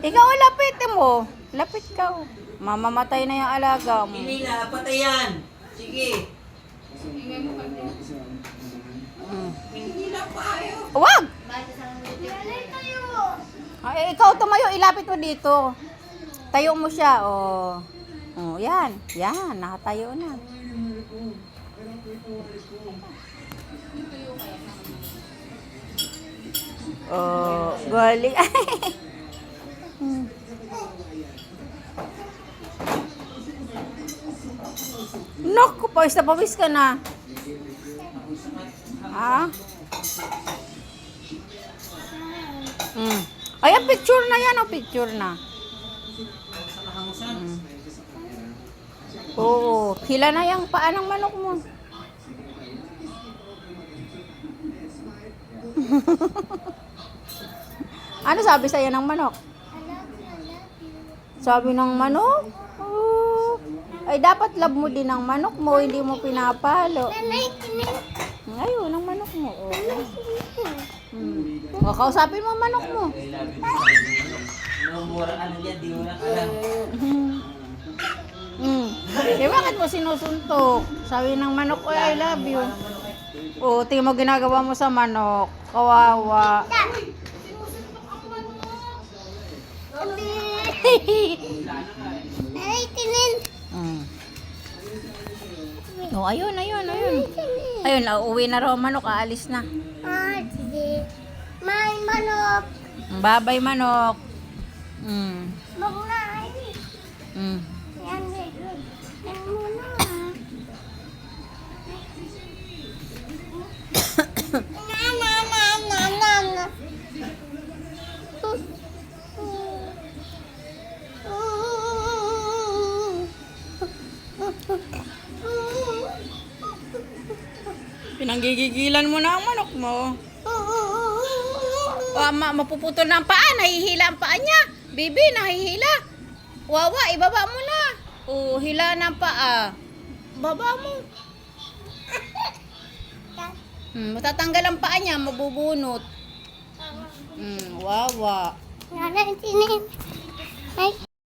Ikaw, lapitin mo. Lapit ka. Mamamatay na yung alaga mo. Hindi na, patayan. Sige. Hindi na pa ayaw. Wag! Ay, ikaw tumayo, ilapit mo dito. Tayo mo siya, oh. Oh, yan. Yan, nakatayo na. Oh, galing. Naku, pawis na pawis ka na. Ha? Ayan, picture na yan, oh, picture na. Oo, hila na yung paa ng manok mo. Ano sabi sa'yo ng manok? Sabi ng manok? Oh, ay dapat love mo din ang manok mo, hindi mo pinapalo. Ayun, ang manok mo. Oh. O, kausapin mo ang manok mo. Mura ano yan, di mo na alam. Eh, bakit mo sinusuntok? Sabi ng manok, oh, I love you. O, tingin mo ginagawa mo sa manok. Kawawa. Oh, ayun. Ayun, uwi na raw ang manok, aalis na. Sige. May manok. Babay manok. Magnay. Yan, yan muna. Na. Pinanggigigilan mo na ang manok mo. Mapuputol na ang paa, nahihila ang paa niya. Bibi, nahihila. Wawa, ibaba mo na. Hila na ang paa. Baba mo. Matatanggal ang paa niya, mabubunot. Wawa. Nanay, tinin.